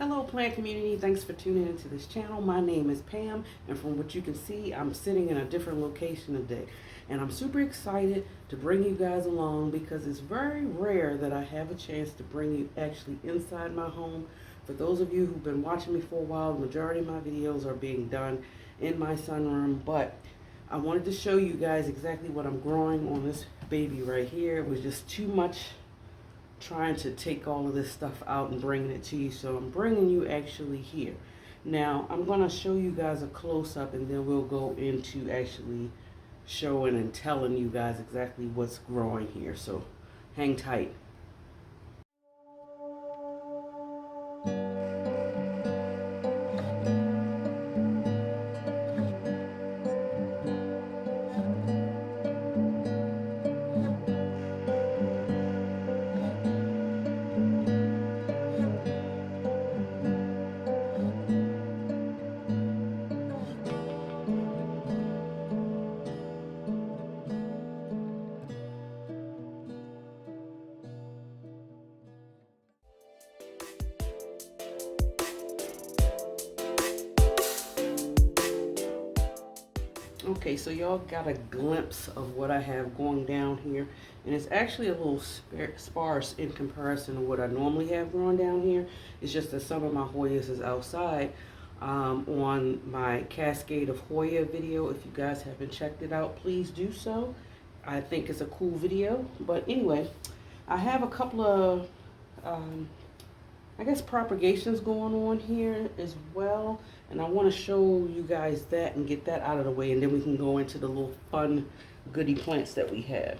Hello plant community, thanks for tuning into this channel. My name is Pam, and from what you can see, I'm sitting in a different location today. And I'm super excited to bring you guys along because it's very rare that I have a chance to bring you actually inside my home. For those of you who've been watching me for a while, the majority of my videos are being done in my sunroom, but I wanted to show you guys exactly what I'm growing on this baby right here. It was just too much trying to take all of this stuff out and bringing it to you, so I'm bringing you actually here. Now I'm going to show you guys a close-up, and then we'll go into actually showing and telling you guys exactly what's growing here, so hang tight. Okay, so y'all got a glimpse of what I have going down here, and it's actually a little sparse in comparison to what I normally have growing down here. It's just that some of my Hoyas is outside on my Cascade of Hoya video. If you guys haven't checked it out, please do so. I think it's a cool video. But anyway, I have a couple of I guess propagations going on here as well, and I want to show you guys that and get that out of the way, and then we can go into the little fun goodie plants that we have.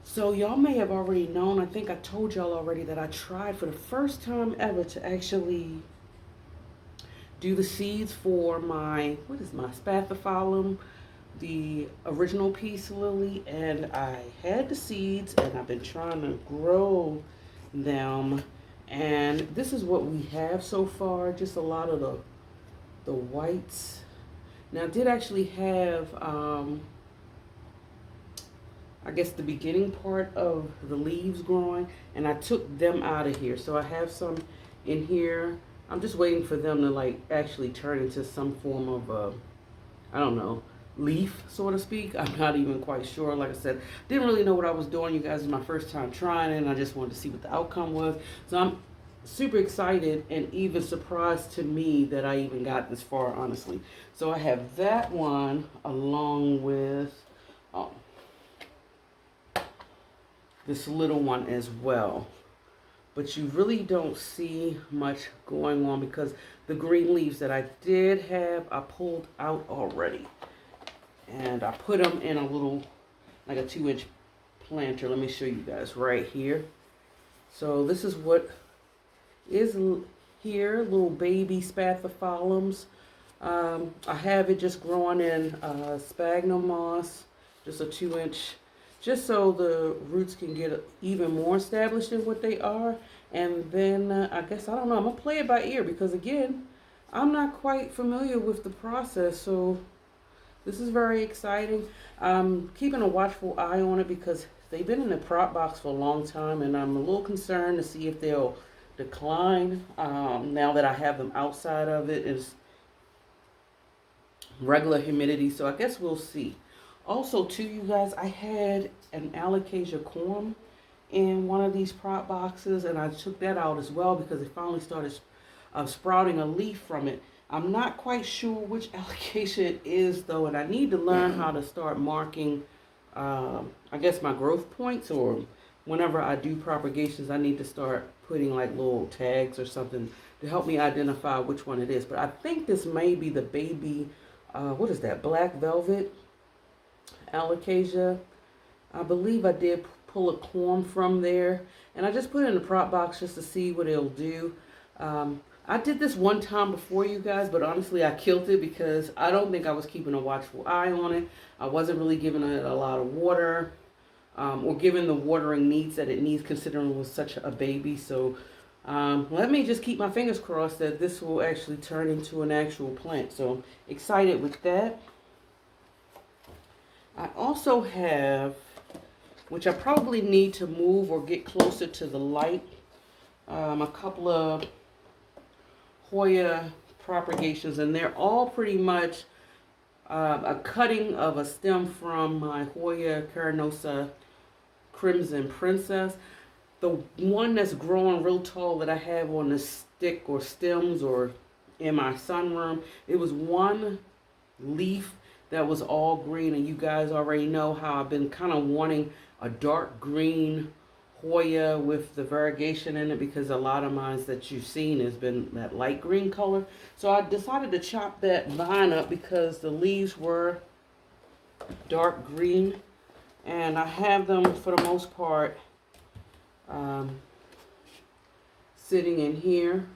So y'all may have already known, I think I told y'all already, that I tried for the first time ever to actually do the seeds for my, what is my spathiphyllum, the original peace lily, and I had the seeds and I've been trying to grow them. And this is what we have so far, just a lot of the whites. Now I did actually have, I guess the beginning part of the leaves growing, and I took them out of here. So I have some in here. I'm just waiting for them to like actually turn into some form of, I don't know, leaf, so to speak. I'm not even quite sure. Like I said, didn't really know what I was doing. You guys, is my first time trying it, and I just wanted to see what the outcome was. So I'm super excited and even surprised to me that I even got this far, honestly. So I have that one along with this little one as well. But you really don't see much going on because the green leaves that I did have, I pulled out already. And I put them in a little, like a 2-inch planter. Let me show you guys right here. So this is what is here, little baby spathiphyllums. I have it just growing in sphagnum moss, just a 2-inch, just so the roots can get even more established in what they are. And then I guess, I don't know, I'm going to play it by ear because, again, I'm not quite familiar with the process. So this is very exciting. I'm keeping a watchful eye on it because they've been in the prop box for a long time, and I'm a little concerned to see if they'll decline now that I have them outside of it. It's regular humidity, so I guess we'll see. Also, too, you guys, I had an alocasia corm in one of these prop boxes, and I took that out as well because it finally started sprouting a leaf from it. I'm not quite sure which alocasia it is, though, and I need to learn how to start marking, I guess, my growth points, or whenever I do propagations, I need to start putting like little tags or something to help me identify which one it is. But I think this may be the baby, what is that, black velvet alocasia. I believe I did pull a corm from there, and I just put it in the prop box just to see what it'll do. I did this one time before, you guys, but honestly I killed it because I don't think I was keeping a watchful eye on it. I wasn't really giving it a lot of water, or giving the watering needs that it needs, considering it was such a baby. So let me just keep my fingers crossed that this will actually turn into an actual plant. So I'm excited with that. I also have, which I probably need to move or get closer to the light, a couple of Hoya propagations, and they're all pretty much a cutting of a stem from my Hoya carnosa crimson princess. The one that's growing real tall that I have on the stick or stems or in my sunroom, it was one leaf that was all green, and you guys already know how I've been kind of wanting a dark green Hoya with the variegation in it, because a lot of mine that you've seen has been that light green color. So I decided to chop that vine up because the leaves were dark green, and I have them for the most part sitting in here.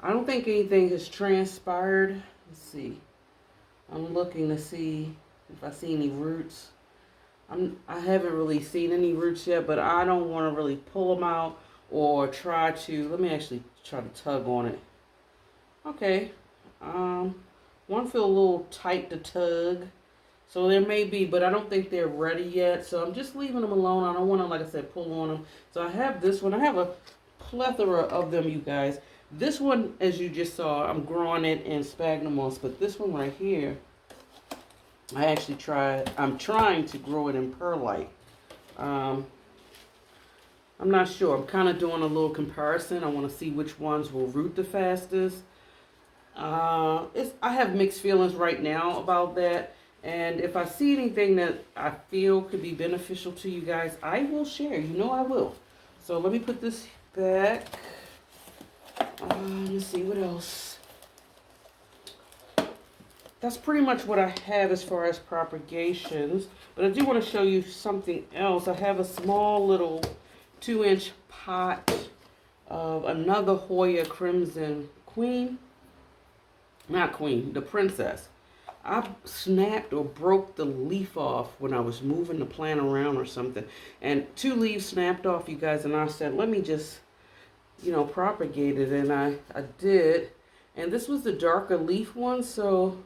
I don't think anything has transpired. Let's see. I'm looking to see if I see any roots. I haven't really seen any roots yet, but I don't want to really pull them out or try to. Let me actually try to tug on it. Okay. One feel a little tight to tug. So there may be, but I don't think they're ready yet. So I'm just leaving them alone. I don't want to, like I said, pull on them. So I have this one. I have a plethora of them, you guys. This one, as you just saw, I'm growing it in sphagnum moss. But this one right here, I'm trying to grow it in perlite. I'm not sure. I'm kind of doing a little comparison. I want to see which ones will root the fastest. I have mixed feelings right now about that. And if I see anything that I feel could be beneficial to you guys, I will share. You know I will. So let me put this back. Let's see what else. That's pretty much what I have as far as propagations. But I do want to show you something else. I have a small little 2-inch pot of another Hoya Crimson Queen. Not Queen, the Princess. I snapped or broke the leaf off when I was moving the plant around or something. And 2 leaves snapped off, you guys. And I said, let me just, propagate it. And I did. And this was the darker leaf one. So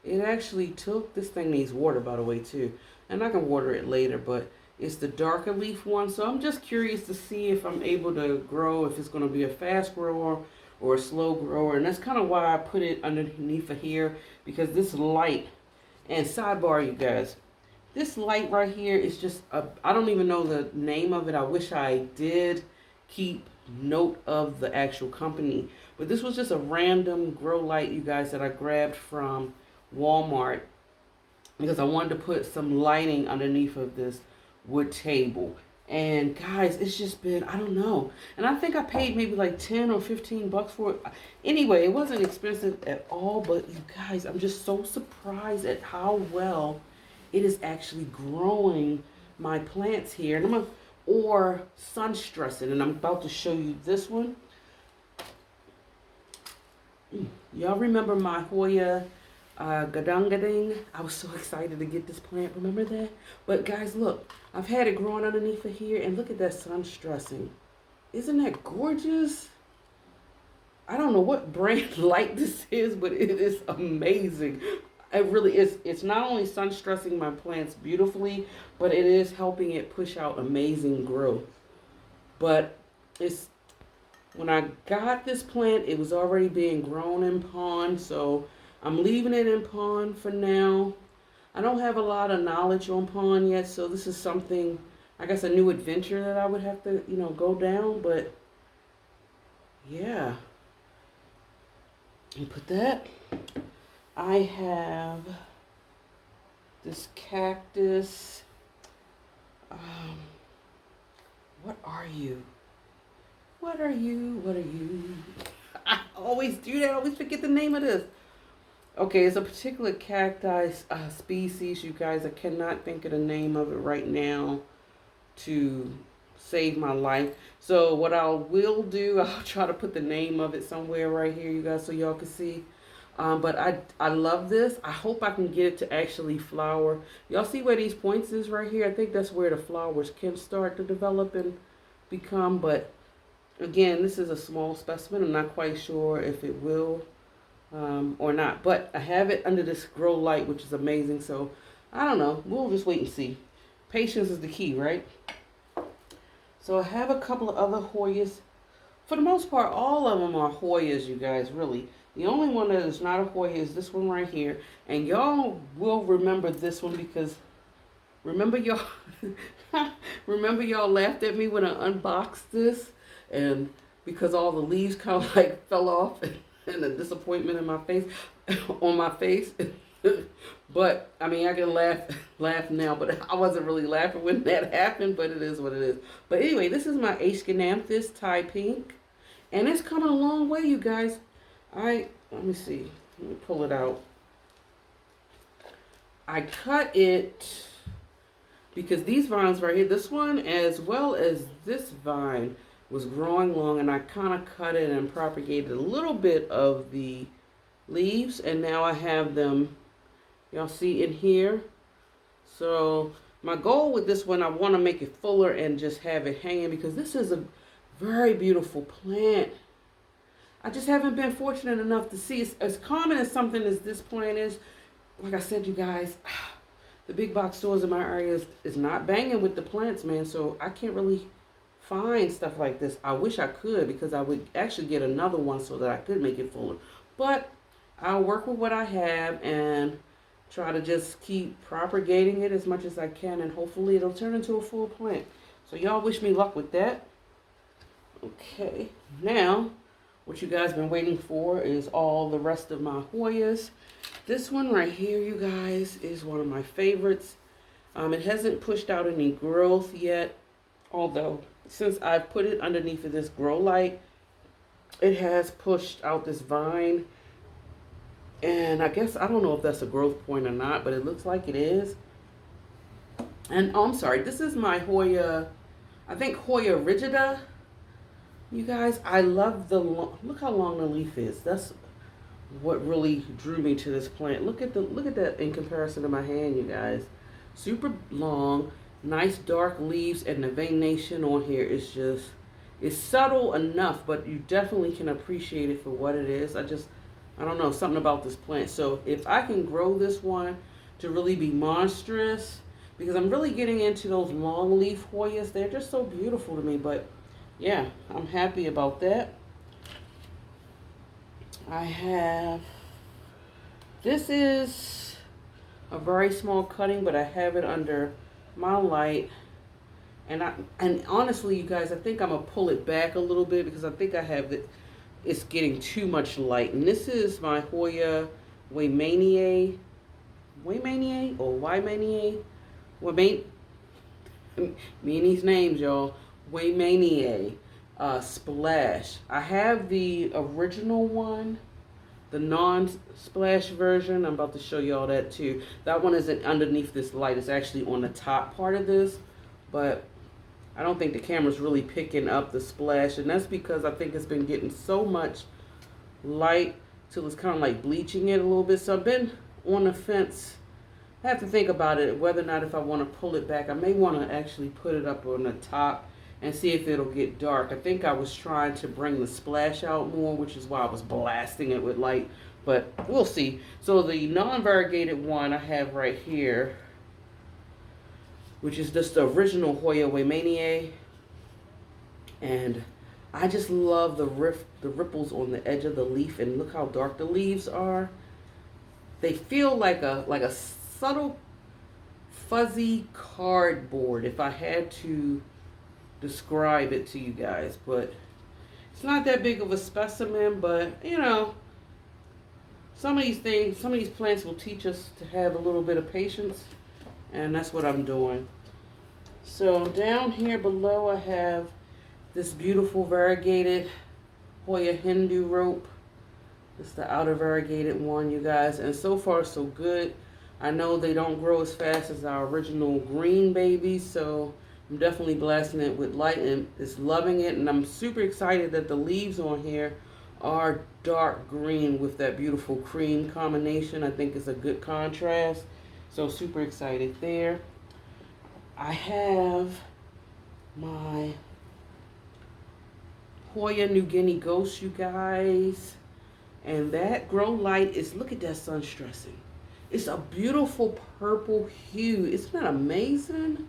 it actually took, this thing needs water, by the way, too. And I can water it later. But it's the darker leaf one. So I'm just curious to see if I'm able to grow, if it's going to be a fast grower or a slow grower. And that's kind of why I put it underneath of here, because this light, and sidebar, you guys, this light right here is just I don't even know the name of it. I wish I did keep note of the actual company, but this was just a random grow light, you guys, that I grabbed from Walmart because I wanted to put some lighting underneath of this wood table. And guys, it's just been, I don't know. And I think I paid maybe like 10 or 15 bucks for it. Anyway, it wasn't expensive at all, but you guys, I'm just so surprised at how well it is actually growing my plants here. And or sun stressing. And I'm about to show you this one. Y'all remember my Hoya gadang. I was so excited to get this plant. Remember that? But guys, look. I've had it growing underneath of here. And look at that sun stressing. Isn't that gorgeous? I don't know what brand light this is, but it is amazing. It really is. It's not only sun stressing my plants beautifully, but it is helping it push out amazing growth. But it's, when I got this plant, it was already being grown in pond, so I'm leaving it in pond for now. I don't have a lot of knowledge on pond yet, so this is something, I guess, a new adventure that I would have to, go down. But yeah, and put that. I have this cactus. What are you? What are you? What are you? I always do that. I always forget the name of this. Okay, it's a particular cacti species, you guys. I cannot think of the name of it right now to save my life. So what I will do, I'll try to put the name of it somewhere right here, you guys, so y'all can see. But I love this. I hope I can get it to actually flower. Y'all see where these points is right here? I think that's where the flowers can start to develop and become. But again, this is a small specimen. I'm not quite sure if it will or not. But I have it under this grow light, which is amazing. So I don't know. We'll just wait and see. Patience is the key, right? So I have a couple of other Hoyas. for the most part, all of them are Hoyas, you guys, really. The only one that is not a Hoya is this one right here. And y'all will remember this one because remember y'all remember y'all laughed at me when I unboxed this, and because all the leaves kind of like fell off and the disappointment in my face on my face. But I mean, I can laugh now, but I wasn't really laughing when that happened, but it is what it is. But anyway, this is my Aschenanthus Thai Pink, and it's coming a long way, you guys. Let me see. Let me pull it out. I cut it because these vines right here, this one as well as this vine was growing long, and I kind of cut it and propagated a little bit of the leaves, and now I have them, y'all see in here. So my goal with this one, I want to make it fuller and just have it hanging because this is a very beautiful plant. I just haven't been fortunate enough to see as common as something as this plant is. Like I said, you guys, the big box stores in my area is not banging with the plants, man. So I can't really find stuff like this. I wish I could because I would actually get another one so that I could make it fuller. But I'll work with what I have and try to just keep propagating it as much as I can, and hopefully it'll turn into a full plant. So y'all wish me luck with that. Okay, now what you guys been waiting for is all the rest of my Hoyas. This one right here, you guys, is one of my favorites. It hasn't pushed out any growth yet, although since I put it underneath of this grow light, it has pushed out this vine. And I guess, I don't know if that's a growth point or not, but it looks like it is. And oh, I'm sorry, this is my Hoya, I think Hoya rigida. You guys, I love look how long the leaf is. That's what really drew me to this plant. Look at that in comparison to my hand, you guys. Super long, nice dark leaves, and the veination on here is just, it's subtle enough, but you definitely can appreciate it for what it is. I don't know, something about this plant. So if I can grow this one to really be monstrous, because I'm really getting into those long leaf Hoyas. They're just so beautiful to me, but yeah, I'm happy about that. This is a very small cutting, but I have it under my light. And honestly, you guys, I think I'm going to pull it back a little bit because I think it's getting too much light. And this is my Hoya Waymaniae. Waymaniae or Waymaniae? Me and these names, y'all. Waymaniae Splash. I have the original one, the non-splash version. I'm about to show y'all that too. That one isn't underneath this light. It's actually on the top part of this, but I don't think the camera's really picking up the splash, and that's because I think it's been getting so much light till it's kind of like bleaching it a little bit. So I've been on the fence. I have to think about it, whether or not if I want to pull it back. I may want to actually put it up on the top and see if it'll get dark. I think I was trying to bring the splash out more, which is why I was blasting it with light, but we'll see. So the non-variegated one I have right here, which is just the original Hoya Waymaniae, and I just love the ripples on the edge of the leaf, and look how dark the leaves are. They feel like a subtle fuzzy cardboard, if I had to describe it to you guys, but it's not that big of a specimen. But you know, some of these plants will teach us to have a little bit of patience, and that's what I'm doing. So down here below I have this beautiful variegated Hoya Hindu rope. It's the outer variegated one, you guys, and so far so good. I know they don't grow as fast as our original green babies, so I'm definitely blasting it with light, and it's loving it. And I'm super excited that the leaves on here are dark green with that beautiful cream combination. I think it's a good contrast, so super excited there. I have my Hoya New Guinea Ghost, you guys, and that grow light is, look at that sun stressing. It's a beautiful purple hue. Isn't that amazing?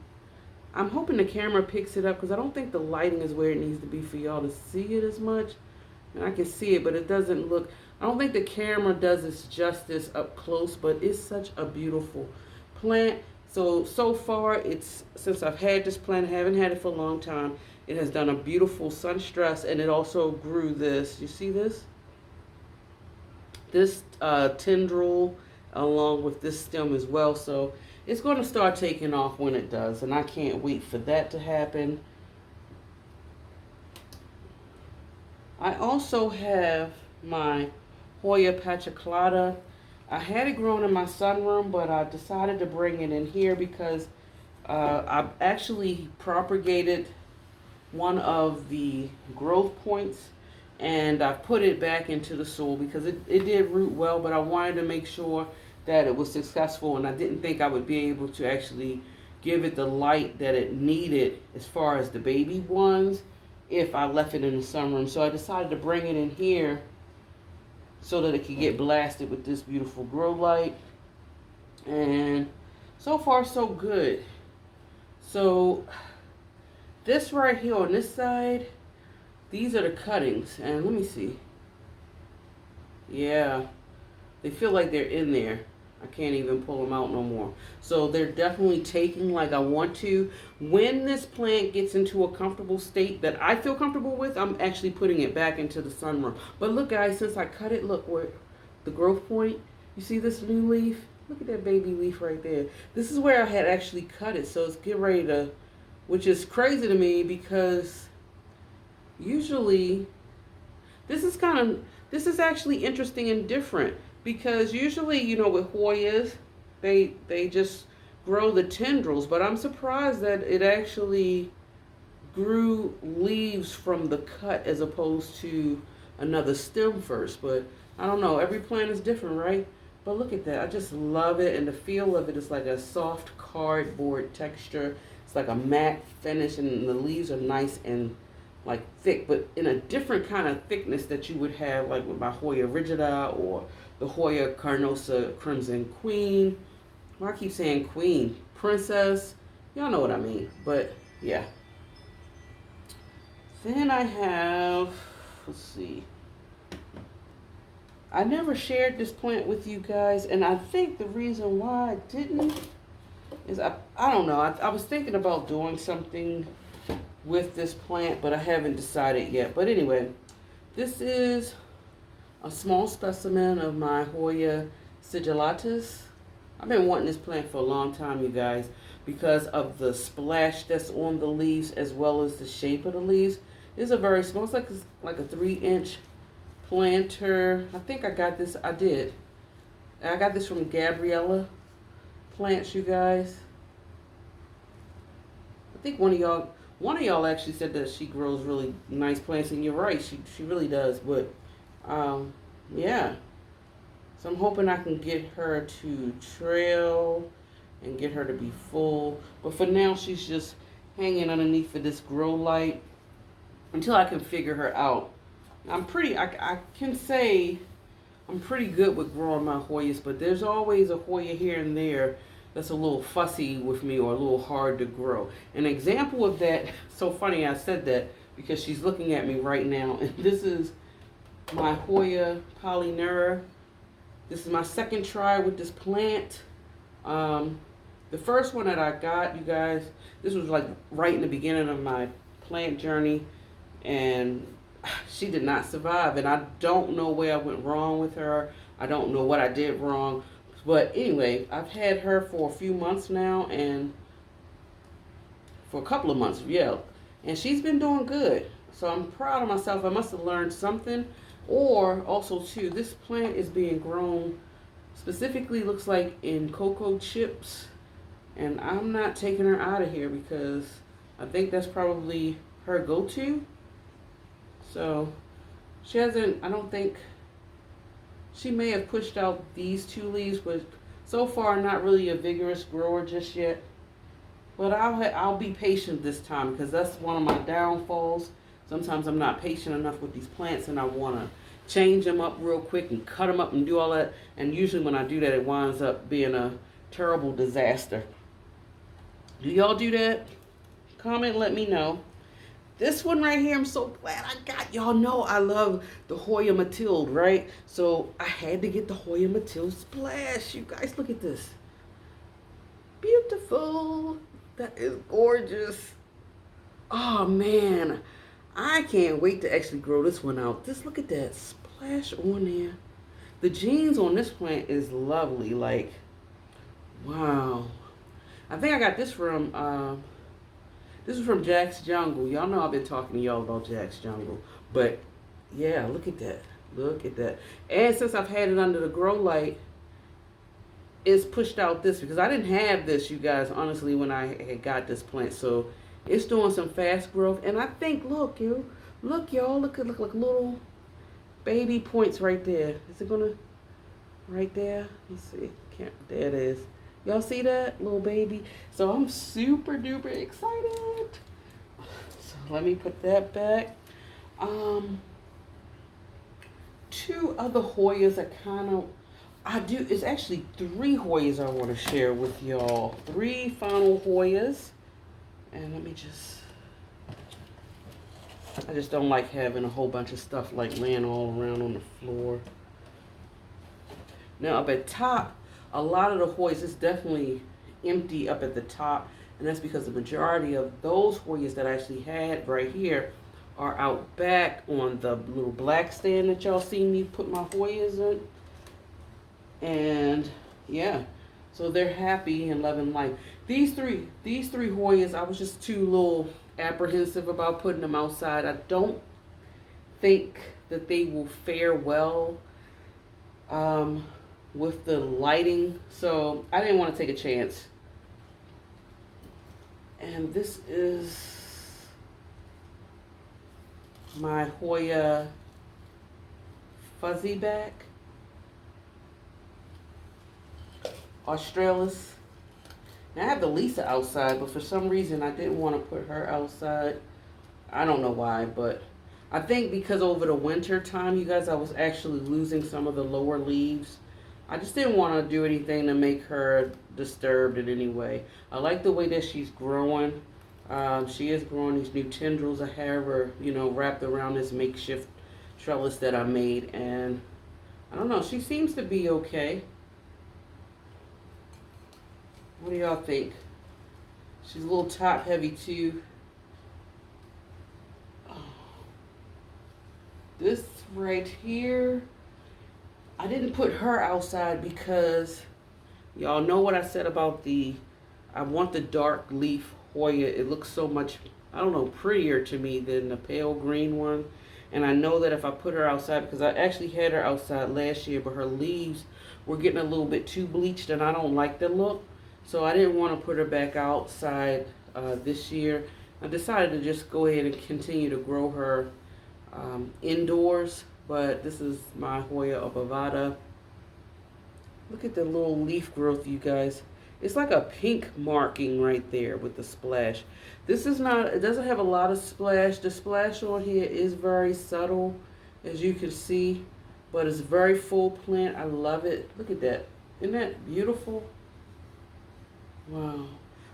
I'm hoping the camera picks it up because I don't think the lighting is where it needs to be for y'all to see it as much. And I can see it, but it doesn't look, I don't think the camera does its justice up close, but it's such a beautiful plant. So far, since I've had this plant, I haven't had it for a long time, it has done a beautiful sun stress, and it also grew this. You see this? This tendril along with this stem as well. So it's going to start taking off when it does, and I can't wait for that to happen. I also have my Hoya pachaclata. I had it grown in my sunroom, but I decided to bring it in here because I've actually propagated one of the growth points, and I've put it back into the soil because it did root well, but I wanted to make sure that it was successful, and I didn't think I would be able to actually give it the light that it needed as far as the baby ones if I left it in the sunroom. So I decided to bring it in here so that it could get blasted with this beautiful grow light. And so far so good. So this right here on this side, these are the cuttings, and let me see. Yeah, they feel like they're in there. I can't even pull them out no more. So they're definitely taking like I want to. When this plant gets into a comfortable state that I feel comfortable with, I'm actually putting it back into the sunroom. But look guys, since I cut it, look where the growth point, you see this new leaf? Look at that baby leaf right there. This is where I had actually cut it. So it's getting ready to, which is crazy to me because usually this is actually interesting and different. Because usually, you know, with Hoyas, they just grow the tendrils. But I'm surprised that it actually grew leaves from the cut as opposed to another stem first. But I don't know. Every plant is different, right? But look at that. I just love it. And the feel of it is like a soft cardboard texture. It's like a matte finish. And the leaves are nice and like thick. But in a different kind of thickness that you would have like with my Hoya rigida or the Hoya carnosa crimson queen. Well, I keep saying queen, princess. Y'all know what I mean. But yeah. Then I have, let's see. I never shared this plant with you guys, and I think the reason why I didn't is I don't know. I was thinking about doing something with this plant, but I haven't decided yet. But anyway, this is a small specimen of my Hoya sigillatus. I've been wanting this plant for a long time, you guys, because of the splash that's on the leaves as well as the shape of the leaves. It's a very small, it's like a 3-inch planter. I think I got this, I got this from Gabriella Plants, you guys. I think one of y'all actually said that she grows really nice plants, and you're right, she really does. But yeah, so I'm hoping I can get her to trail and get her to be full. But for now, she's just hanging underneath of this grow light until I can figure her out. I can say I'm pretty good with growing my Hoyas, but there's always a Hoya here and there that's a little fussy with me or a little hard to grow. An example of that, so funny I said that because she's looking at me right now, and this is my Hoya polynera. This is my second try with this plant. The first one that I got, you guys, this was like right in the beginning of my plant journey, and she did not survive, and I don't know where I went wrong with her. I don't know what I did wrong. But anyway, I've had her for a few months now, and for a couple of months, yeah. And she's been doing good. So I'm proud of myself. I must have learned something. Or also too, this plant is being grown specifically, looks like in cocoa chips. And I'm not taking her out of here because I think that's probably her go-to. So she hasn't, I don't think, she may have pushed out these 2 leaves, but so far not really a vigorous grower just yet. But I'll be patient this time because that's one of my downfalls. Sometimes I'm not patient enough with these plants, and I want to change them up real quick and cut them up and do all that. And usually when I do that, it winds up being a terrible disaster. Do y'all do that? Comment, let me know. This one right here, I'm so glad I got. Y'all know I love the Hoya Matilde, right? So I had to get the Hoya Matilde Splash. You guys, look at this. Beautiful. That is gorgeous. Oh, man. I can't wait to actually grow this one out. Just look at that splash on there. The genes on this plant is lovely. Like, wow. I think I got this is from Jack's Jungle. Y'all know I've been talking to y'all about Jack's Jungle. But, yeah, look at that. Look at that. And since I've had it under the grow light, it's pushed out this because I didn't have this, you guys, honestly, when I had got this plant. So it's doing some fast growth. And I think, look, y'all, look at little baby points right there. Is it gonna, right there? Let's see. There it is. Y'all see that little baby? So I'm super duper excited. So let me put that back. Two other Hoyas it's actually 3 Hoyas I want to share with y'all. 3 final Hoyas. And let me I just don't like having a whole bunch of stuff like laying all around on the floor. Now up at top, a lot of the Hoyas is definitely empty up at the top. And that's because the majority of those Hoyas that I actually had right here are out back on the little black stand that y'all see me put my Hoyas in. And yeah, so they're happy and loving life. These three Hoyas, I was just too little apprehensive about putting them outside. I don't think that they will fare well with the lighting, so I didn't want to take a chance. And this is my Hoya Fuzzyback Australis. Now I have the Lisa outside, but for some reason I didn't want to put her outside. I don't know why, but I think because over the winter time, you guys, I was actually losing some of the lower leaves. I just didn't want to do anything to make her disturbed in any way. I like the way that she's growing. She is growing these new tendrils. I have her, wrapped around this makeshift trellis that I made, and I don't know, she seems to be okay. What do y'all think? She's a little top heavy too. Oh. This right here, I didn't put her outside because y'all know what I said about I want the dark leaf Hoya. It looks so much, I don't know, prettier to me than the pale green one. And I know that if I put her outside, because I actually had her outside last year, but her leaves were getting a little bit too bleached and I don't like the look. So I didn't want to put her back outside this year. I decided to just go ahead and continue to grow her indoors. But this is my Hoya obovata. Look at the little leaf growth, you guys. It's like a pink marking right there with the splash. This is not, it doesn't have a lot of splash. The splash on here is very subtle, as you can see. But it's very full plant. I love it. Look at that. Isn't that beautiful? Wow.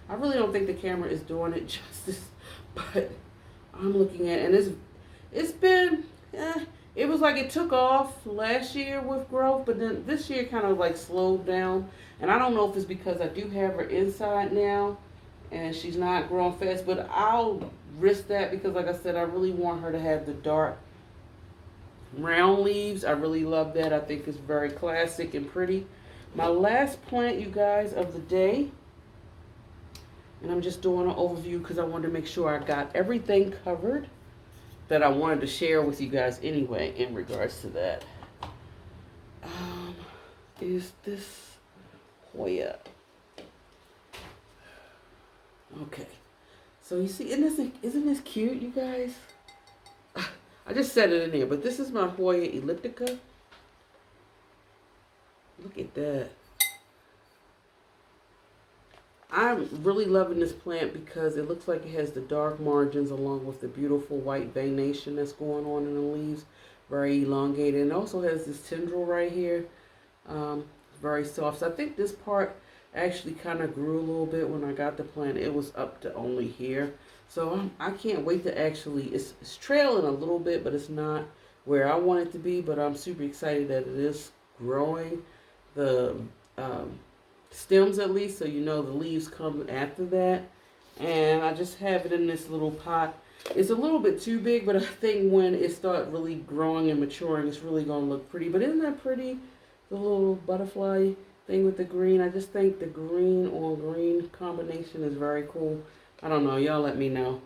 I really don't think the camera is doing it justice, but I'm looking at it, and it's been, it was like it took off last year with growth, but then this year kind of like slowed down. And I don't know if it's because I do have her inside now and she's not growing fast, but I'll risk that because like I said, I really want her to have the dark round leaves. I really love that. I think it's very classic and pretty. My last plant, you guys, of the day. And I'm just doing an overview because I wanted to make sure I got everything covered that I wanted to share with you guys anyway in regards to that. Is this Hoya? Okay. So you see, isn't this cute, you guys? I just set it in there, but this is my Hoya elliptica. Look at that. I'm really loving this plant because it looks like it has the dark margins along with the beautiful white veination that's going on in the leaves. Very elongated. And it also has this tendril right here. Very soft. So I think this part, actually kind of grew a little bit when I got the plant. It was up to only here. So I can't wait to actually, it's trailing a little bit, but it's not where I want it to be. But I'm super excited that it is growing. The um, stems at least, so you know the leaves come after that. And I just have it in this little pot. It's a little bit too big, but I think when it starts really growing and maturing, it's really going to look pretty. But isn't that pretty? The little butterfly thing with the green. I just think the green on green combination is very cool. I don't know. Y'all let me know.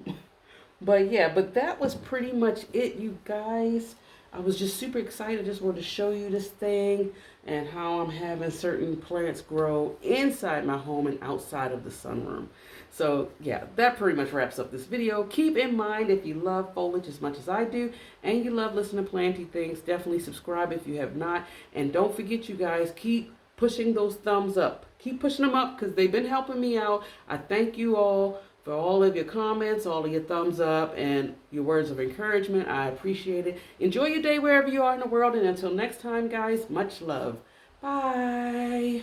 But yeah, but that was pretty much it, you guys. I was just super excited. I just wanted to show you this thing and how I'm having certain plants grow inside my home and outside of the sunroom. So yeah, that pretty much wraps up this video. Keep in mind, if you love foliage as much as I do and you love listening to planty things, definitely subscribe if you have not. And don't forget, you guys, keep pushing those thumbs up. Keep pushing them up because they've been helping me out. I thank you all for all of your comments, all of your thumbs up, and your words of encouragement. I appreciate it. Enjoy your day wherever you are in the world. And until next time, guys, much love. Bye.